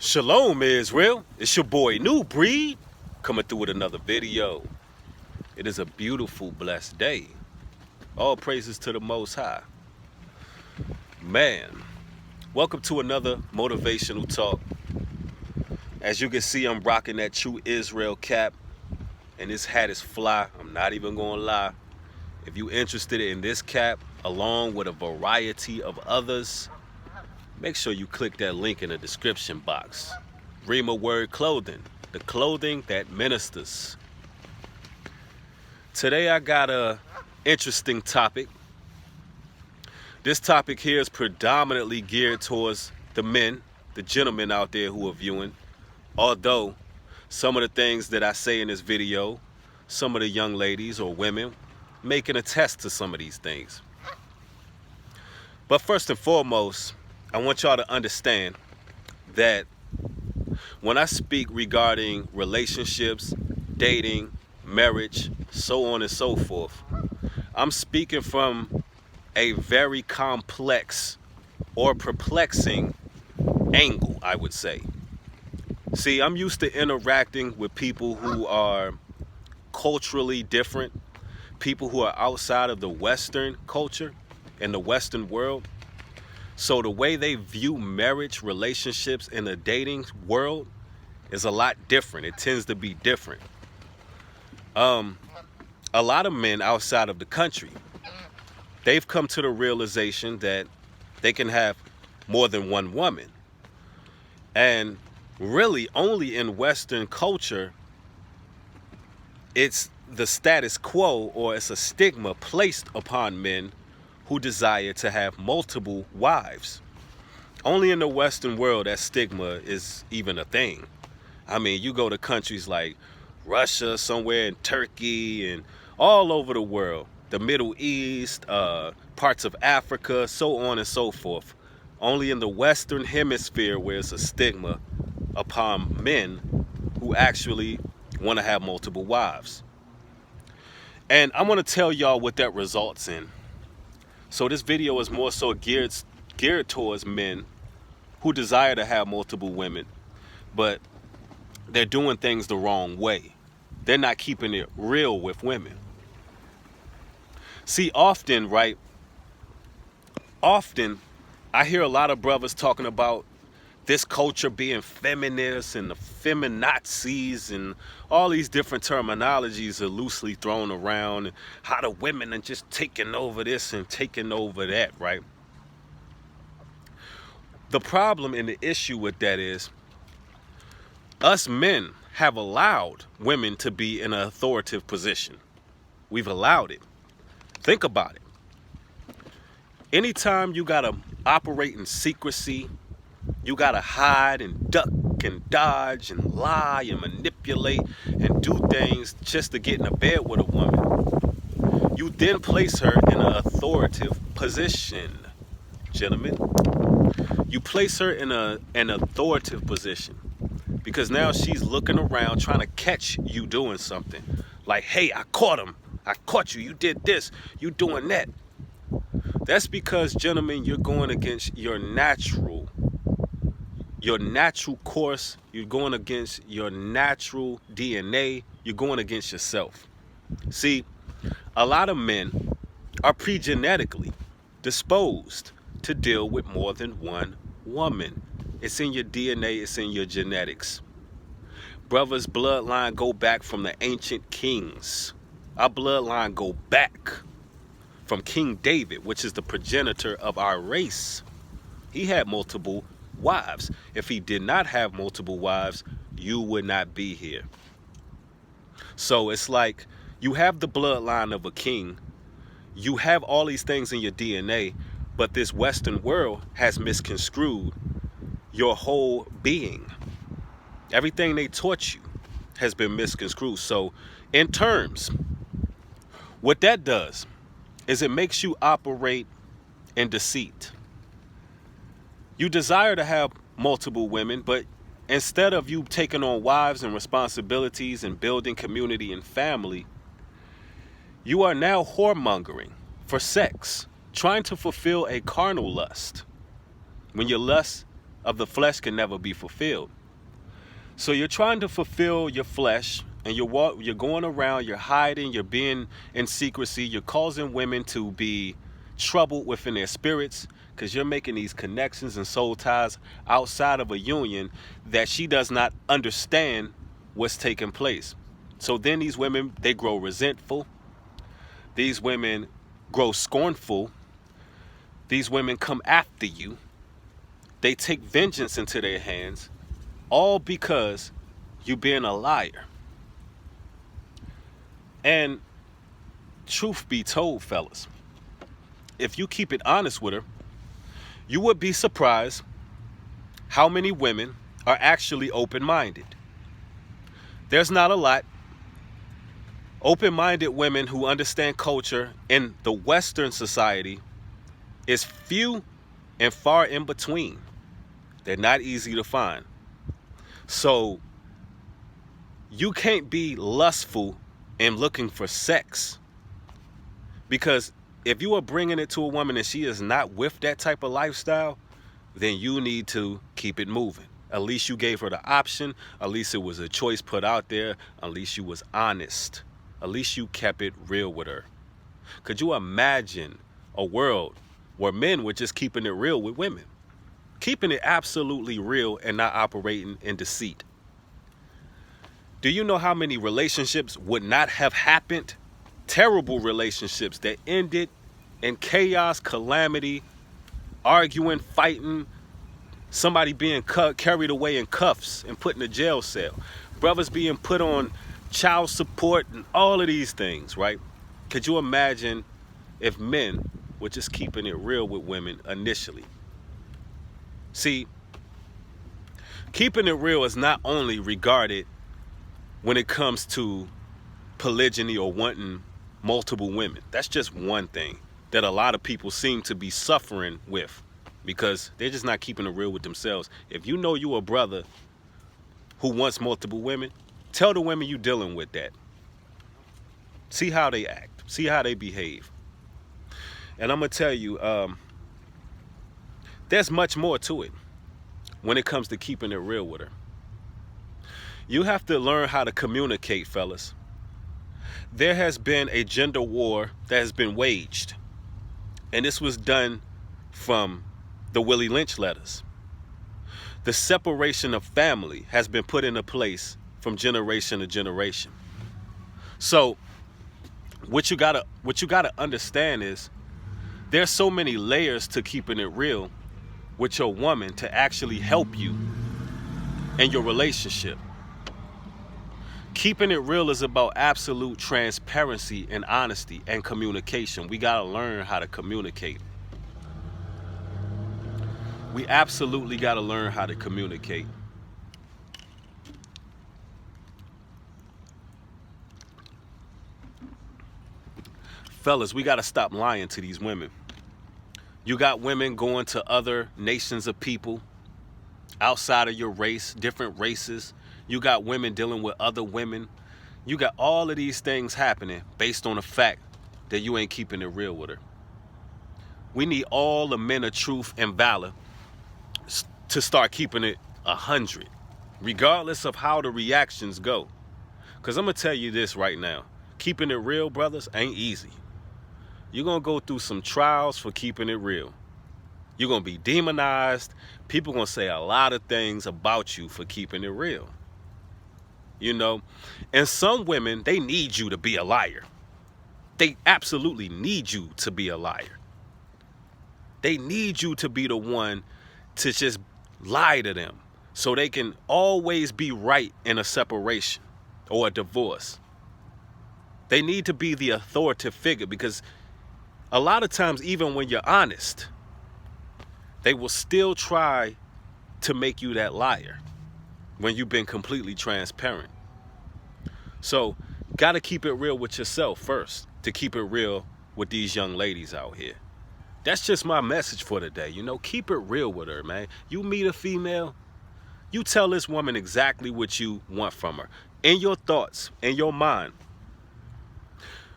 Shalom, Israel. It's your boy New Breed coming through with another video. It is a beautiful, blessed day. All praises to the Most High. Man, welcome to another motivational talk. As you can see, I'm rocking that True Israel cap, and this hat is fly. I'm not even gonna lie. If you're interested in this cap, along with a variety of others, make sure you click that link in the description box. Rima Word Clothing, the clothing that ministers. Today I got a interesting topic. This topic here is predominantly geared towards the men, the gentlemen out there who are viewing. Although some of the things that I say in this video, some of the young ladies or women may can attest to some of these things. But first and foremost, I want y'all to understand that when I speak regarding relationships, dating, marriage, so on and so forth, I'm speaking from a very complex or perplexing angle, I would say. See, I'm used to interacting with people who are culturally different, people who are outside of the Western culture and the Western world. So the way they view marriage, relationships, in the dating world is a lot different. It tends to be different. A lot of men outside of the country, they've come to the realization that they can have more than one woman. And really only in Western culture, it's the status quo, or it's a stigma placed upon men who desire to have multiple wives. Only in the Western world that stigma is even a thing. I mean, you go to countries like Russia, somewhere in Turkey, and all over the world, the Middle East, parts of Africa, so on and so forth. Only in the Western hemisphere where it's a stigma upon men who actually want to have multiple wives. And I want to tell y'all what that results in. So this video is more so geared towards men who desire to have multiple women, but they're doing things the wrong way. They're not keeping it real with women. See, often I hear a lot of brothers talking about this culture being feminist and the feminazis and all these different terminologies are loosely thrown around, and how the women are just taking over this and taking over that, right? The problem and the issue with that is us men have allowed women to be in an authoritative position. We've allowed it. Think about it. Anytime you gotta operate in secrecy, you gotta hide and duck and dodge and lie and manipulate and do things just to get in a bed with a woman, you then place her in an authoritative position, gentlemen. You place her in an authoritative position because now she's looking around trying to catch you doing something. Like, hey, I caught him. I caught you. You did this. You doing that. That's because, gentlemen, you're going against your natural course. You're going against your natural DNA. You're going against yourself. See, a lot of men are pre-genetically disposed to deal with more than one woman. It's in your DNA. It's in your genetics. Brothers' bloodline go back from the ancient kings. Our bloodline go back from King David, which is the progenitor of our race. He had multiple wives. If he did not have multiple wives, you would not be here. So it's like you have the bloodline of a king. You have all these things in your DNA, but this Western world has misconstrued your whole being. Everything they taught you has been misconstrued. So in terms, what that does is it makes you operate in deceit. You desire to have multiple women, but instead of you taking on wives and responsibilities and building community and family, you are now whoremongering for sex, trying to fulfill a carnal lust. When your lust of the flesh can never be fulfilled. So you're trying to fulfill your flesh, and you're going around, you're hiding, you're being in secrecy, you're causing women to be troubled within their spirits because you're making these connections and soul ties outside of a union that she does not understand what's taking place. So then these women, they grow resentful. These women grow scornful. These women come after you. They take vengeance into their hands, all because you being a liar. And truth be told, fellas, if you keep it honest with her, you would be surprised how many women are actually open-minded. There's not a lot. Open-minded women who understand culture in the Western society is few and far in between. They're not easy to find. So you can't be lustful and looking for sex, because if you are bringing it to a woman and she is not with that type of lifestyle, then you need to keep it moving. At least you gave her the option. At least it was a choice put out there. At least you was honest. At least you kept it real with her. Could you imagine a world where men were just keeping it real with women? Keeping it absolutely real and not operating in deceit. Do you know how many relationships would not have happened? Terrible relationships that ended in chaos, calamity, arguing, fighting, somebody being carried away in cuffs and put in a jail cell, brothers being put on child support, and all of these things, right? Could you imagine if men were just keeping it real with women initially? See, keeping it real is not only regarded when it comes to polygyny or wanting multiple women. That's just one thing that a lot of people seem to be suffering with, because they're just not keeping it real with themselves. If you know you a brother who wants multiple women, tell the women you dealing with that. See how they act. See how they behave. And I'm going to tell you, there's much more to it when it comes to keeping it real with her. You have to learn how to communicate, fellas. There has been a gender war that has been waged. And this was done from the Willie Lynch letters. The separation of family has been put into place from generation to generation. So what you gotta understand is there's so many layers to keeping it real with your woman to actually help you in your relationship. Keeping it real is about absolute transparency and honesty and communication. We gotta learn how to communicate. We absolutely gotta learn how to communicate. Fellas, we gotta stop lying to these women. You got women going to other nations of people outside of your race, different races. You got women dealing with other women. You got all of these things happening based on the fact that you ain't keeping it real with her. We need all the men of truth and valor to start keeping it 100, regardless of how the reactions go. Because I'm going to tell you this right now. Keeping it real, brothers, ain't easy. You're going to go through some trials for keeping it real. You're going to be demonized. People going to say a lot of things about you for keeping it real. You know? And some women, they need you to be a liar. They absolutely need you to be a liar. They need you to be the one to just lie to them so they can always be right in a separation or a divorce. They need to be the authoritative figure, because a lot of times, even when you're honest, they will still try to make you that liar when you've been completely transparent. So, gotta keep it real with yourself first to keep it real with these young ladies out here. That's just my message for today. You know, keep it real with her, man. You meet a female, you tell this woman exactly what you want from her. In your thoughts, in your mind.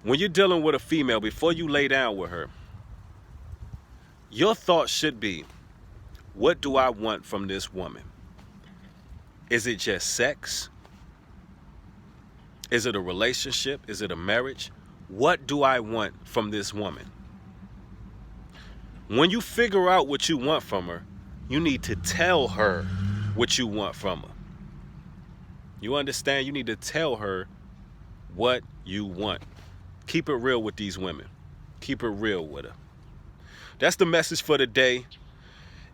When you're dealing with a female, before you lay down with her, your thoughts should be, What do I want from this woman? Is it just sex? Is it a relationship? Is it a marriage? What do I want from this woman? When you figure out what you want from her, you need to tell her what you want from her. You understand? You need to tell her what you want. Keep it real with these women. Keep it real with her. That's the message for today.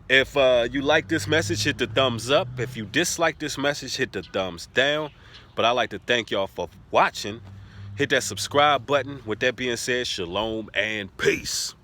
If you like this message, hit the thumbs up. If you dislike this message, hit the thumbs down. But I'd like to thank y'all for watching. Hit that subscribe button. With that being said, shalom and peace.